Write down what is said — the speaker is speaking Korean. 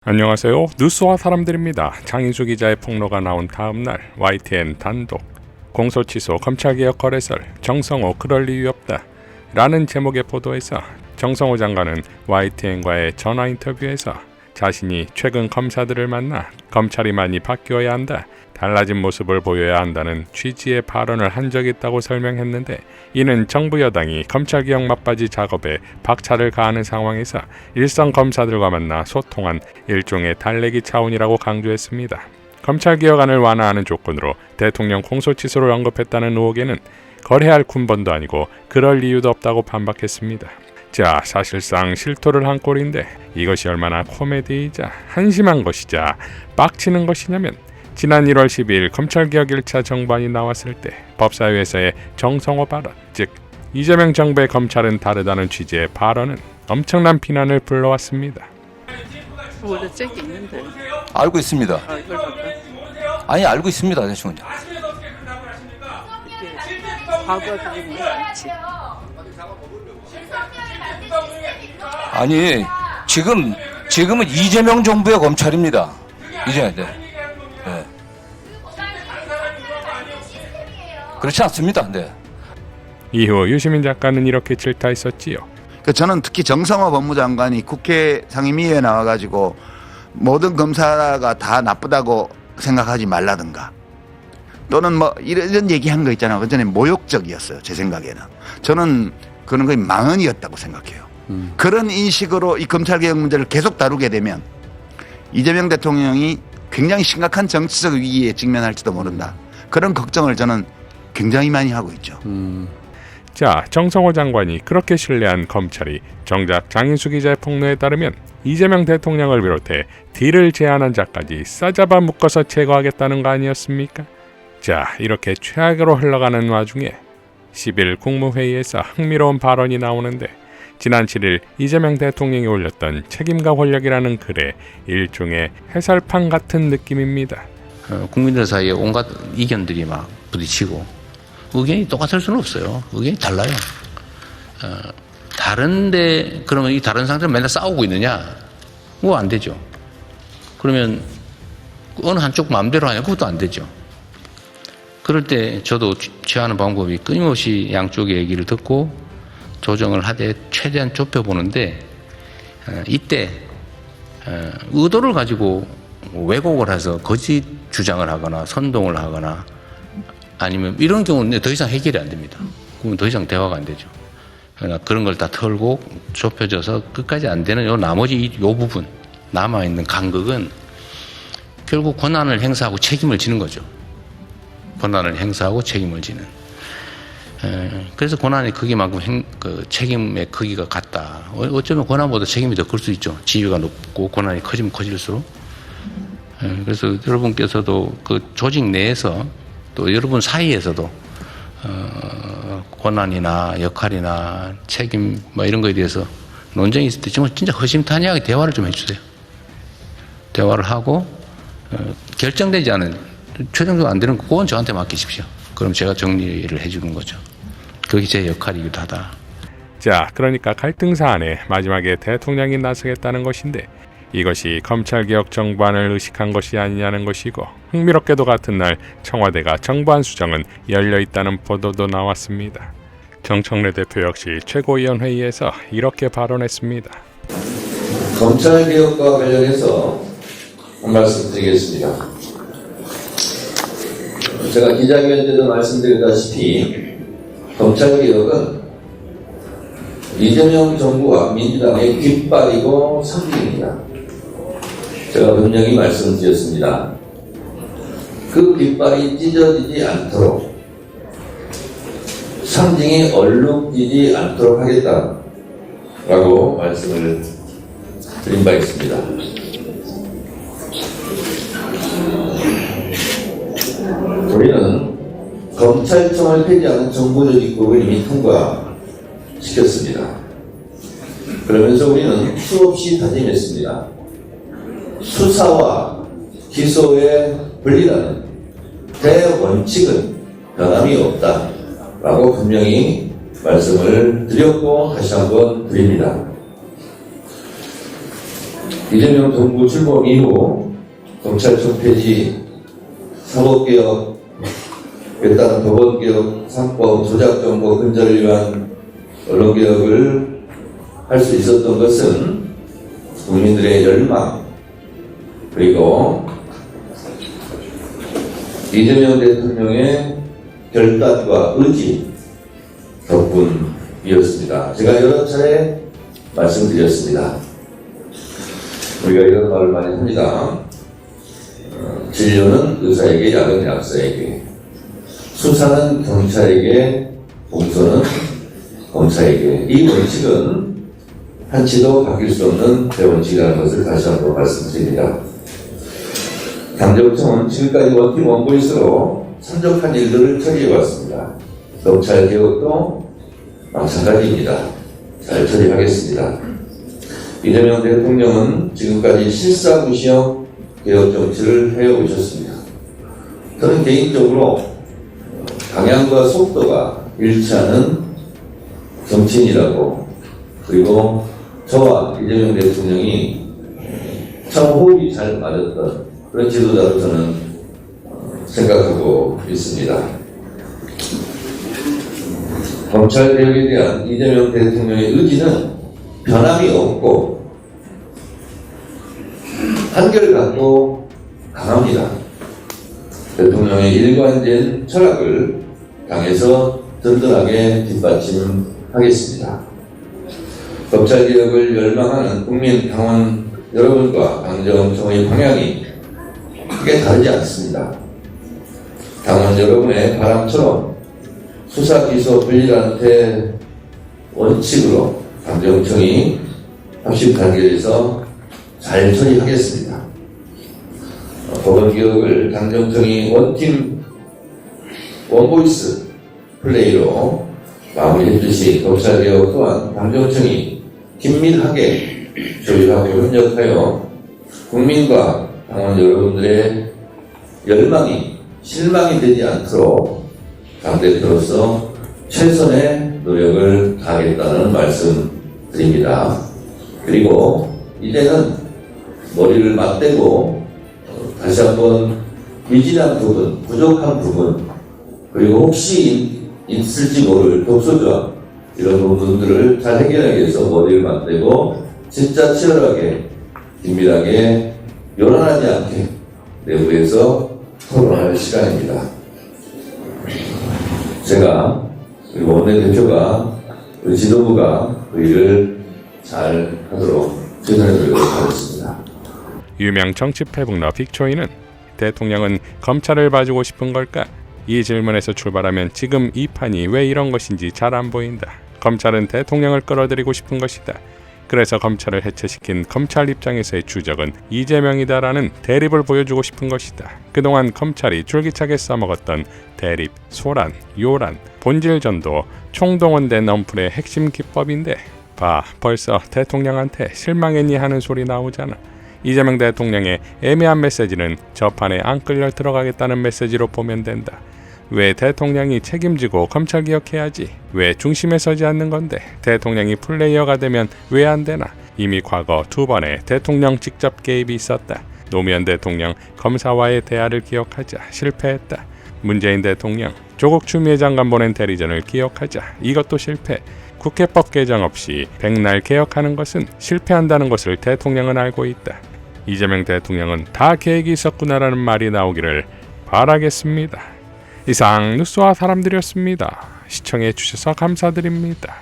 안녕하세요. 뉴스와 사람들입니다. 장인수 기자의 폭로가 나온 다음날 YTN 단독 공소 취소 검찰개혁 거래설 정성호 그럴 이유 없다 라는 제목의 보도에서 정성호 장관은 YTN과의 전화 인터뷰에서 자신이 최근 검사들을 만나 검찰이 많이 바뀌어야 한다, 달라진 모습을 보여야 한다는 취지의 발언을 한 적이 있다고 설명했는데, 이는 정부 여당이 검찰개혁 막바지 작업에 박차를 가하는 상황에서 일선 검사들과 만나 소통한 일종의 달래기 차원이라고 강조했습니다. 검찰개혁안을 완화하는 조건으로 대통령 공소취소를 언급했다는 의혹에는 거래할 군번도 아니고 그럴 이유도 없다고 반박했습니다. 자, 사실상 실토를 한 꼴인데 이것이 얼마나 코미디이자 한심한 것이자 빡치는 것이냐면, 지난 1월 12일 검찰개혁 1차 정부안이 나왔을 때 법사위에서의 정성호 발언, 즉 이재명 정부의 검찰은 다르다는 취지의 발언은 엄청난 비난을 불러왔습니다. 원래 잭이 있는데. 알고 있습니다. 이걸 볼까? 아니, 알고 있습니다. 대충은요. 과거가 있는 거 있지. 아니, 지금은 이재명 정부의 검찰입니다. 이제, 네. 그렇지 않습니다. 네. 이후 유시민 작가는 이렇게 질타했었지요. 저는 특히 정성호 법무장관이 국회 상임위에 나와가지고 모든 검사가 다 나쁘다고 생각하지 말라든가, 또는 뭐 이런 얘기한 거 있잖아요. 그전에 모욕적이었어요. 제 생각에는. 저는 그런 거의 망언이었다고 생각해요. 그런 인식으로 이 검찰개혁 문제를 계속 다루게 되면 이재명 대통령이 굉장히 심각한 정치적 위기에 직면할지도 모른다. 그런 걱정을 저는 굉장히 많이 하고 있죠. 자, 정성호 장관이 그렇게 신뢰한 검찰이 정작 장인수 기자의 폭로에 따르면 이재명 대통령을 비롯해 딜을 제안한 자까지 싸잡아 묶어서 제거하겠다는 거 아니었습니까? 자, 이렇게 최악으로 흘러가는 와중에 10일 국무회의에서 흥미로운 발언이 나오는데, 지난 7일 이재명 대통령이 올렸던 책임과 권력이라는 글에 일종의 해설판 같은 느낌입니다. 국민들 사이에 온갖 이견들이 막 부딪히고 의견이 똑같을 수는 없어요. 의견이 달라요. 다른데 그러면 이 다른 상태로 맨날 싸우고 있느냐? 뭐 안 되죠. 그러면 어느 한쪽 마음대로 하냐? 그것도 안 되죠. 그럴 때 저도 취하는 방법이 끊임없이 양쪽의 얘기를 듣고 조정을 하되 최대한 좁혀보는데, 이때 의도를 가지고 왜곡을 해서 거짓 주장을 하거나 선동을 하거나 아니면 이런 경우는 더 이상 해결이 안 됩니다. 그러면 더 이상 대화가 안 되죠. 그러니까 그런 걸 다 털고 좁혀져서 끝까지 안 되는 요 나머지 요 부분 남아있는 간극은 결국 권한을 행사하고 책임을 지는 거죠. 권한을 행사하고 책임을 지는. 그래서 권한의 크기만큼 책임의 크기가 같다. 어쩌면 권한보다 책임이 더 클 수 있죠. 지위가 높고 권한이 커지면 커질수록. 그래서 여러분께서도 그 조직 내에서 또 여러분 사이에서도 권한이나 역할이나 책임 뭐 이런 거에 대해서 논쟁이 있을 때 진짜 허심탄회하게 대화를 좀 해주세요. 대화를 하고 결정되지 않은, 최종적으로 안 되는 그건 저한테 맡기십시오. 그럼 제가 정리를 해주는 거죠. 그게 제 역할이기도 하다. 자, 그러니까 갈등 사안에 마지막에 대통령이 나서겠다는 것인데, 이것이 검찰개혁 정부안을 의식한 것이 아니냐는 것이고, 흥미롭게도 같은 날 청와대가 정부안 수정은 열려있다는 보도도 나왔습니다. 정청래 대표 역시 최고위원회의에서 이렇게 발언했습니다. 검찰개혁과 관련해서 한 말씀 드리겠습니다. 제가 기자회견 때도 말씀드렸다시피 검찰개혁은 이재명 정부와 민주당의 깃발이고 상징입니다. 제가 분명히 말씀드렸습니다. 그 깃발이 찢어지지 않도록, 상징이 얼룩지지 않도록 하겠다라고 말씀을 드린 바 있습니다. 우리는 검찰청을 폐지하는 정부조직법을 이미 통과시켰습니다. 그러면서 우리는 수없이 다짐했습니다. 수사와 기소의 분리라는 대원칙은 변함이 없다라고 분명히 말씀을 드렸고 다시 한번 드립니다. 이재명 정부 출범 이후 검찰청 폐지, 사법개혁, 따른 법원개혁, 사법, 조작정보 근절을 위한 언론개혁을 할 수 있었던 것은 국민들의 열망, 그리고 이재명 대통령의 결단과 의지 덕분이었습니다. 제가 여러 차례 말씀드렸습니다. 우리가 이런 말을 많이 합니다. 진료는 의사에게, 약은 약사에게, 수사는 경찰에게, 공소는 검사에게. 이 원칙은 한치도 바뀔 수 없는 대원칙이라는 것을 다시 한번 말씀드립니다. 당정청은 지금까지 원팀 원보이스로 산적한 일들을 처리해왔습니다. 검찰 개혁도 마찬가지입니다. 잘 처리하겠습니다. 이재명 대통령은 지금까지 실사무시형 개혁 정치를 해오셨습니다. 저는 개인적으로 방향과 속도가 일치하는 정치인이라고, 그리고 저와 이재명 대통령이 참 호흡이 잘 맞았던 그런 지도자로 저는 생각하고 있습니다. 검찰 개혁에 대한 이재명 대통령의 의지는 변함이 없고 한결같고 강합니다. 대통령의 일관된 철학을 당에서 든든하게 뒷받침하겠습니다. 검찰 개혁을 열망하는 국민 당원 여러분과 당정청의 방향이 크게 다르지 않습니다. 당원 여러분의 바람처럼 수사 기소 분리단체 원칙으로 당정청이 합심 단결해서 잘 처리하겠습니다. 법원 개혁을 당정청이 원팀 원보이스 플레이로 마무리했듯이 검찰 개혁 또한 당정청이 긴밀하게 조율하고 협력하여 국민과 당원 여러분들의 열망이 실망이 되지 않도록 당대표로서 최선의 노력을 다하겠다는 말씀 드립니다. 그리고 이제는 머리를 맞대고 다시 한번 미진한 부분, 부족한 부분, 그리고 혹시 있을지 모를 독소조합 이런 부분들을 잘 해결하기 위해서 머리를 맞대고 진짜 치열하게 긴밀하게 요란하지 않게 내부에서 토론할 시간입니다. 제가 그리고 원내대표가 우리 지도부가 그 일을 잘 하도록 최선의 노력을 하겠습니다. 유명 정치 패북러 빅초이는 대통령은 검찰을 봐주고 싶은 걸까? 이 질문에서 출발하면 지금 이 판이 왜 이런 것인지 잘 안 보인다. 검찰은 대통령을 끌어들이고 싶은 것이다. 그래서 검찰을 해체시킨 검찰 입장에서의 주적은 이재명이다라는 대립을 보여주고 싶은 것이다. 그동안 검찰이 줄기차게 써먹었던 대립, 소란, 요란, 본질전도 총동원된 언플의 핵심 기법인데 봐, 벌써 대통령한테 실망했니 하는 소리 나오잖아. 이재명 대통령의 애매한 메시지는 저 판에 안 끌려 들어가겠다는 메시지로 보면 된다. 왜 대통령이 책임지고 검찰 개혁해야지? 왜 중심에 서지 않는 건데? 대통령이 플레이어가 되면 왜 안 되나? 이미 과거 2번의 대통령 직접 개입이 있었다. 노무현 대통령 검사와의 대화를 기억하자. 실패했다. 문재인 대통령 조국 추미애 장관 보낸 대리전을 기억하자. 이것도 실패. 국회법 개정 없이 백날 개혁하는 것은 실패한다는 것을 대통령은 알고 있다. 이재명 대통령은 다 계획이 있었구나라는 말이 나오기를 바라겠습니다. 이상 뉴스와 사람들이었습니다. 시청해 주셔서 감사드립니다.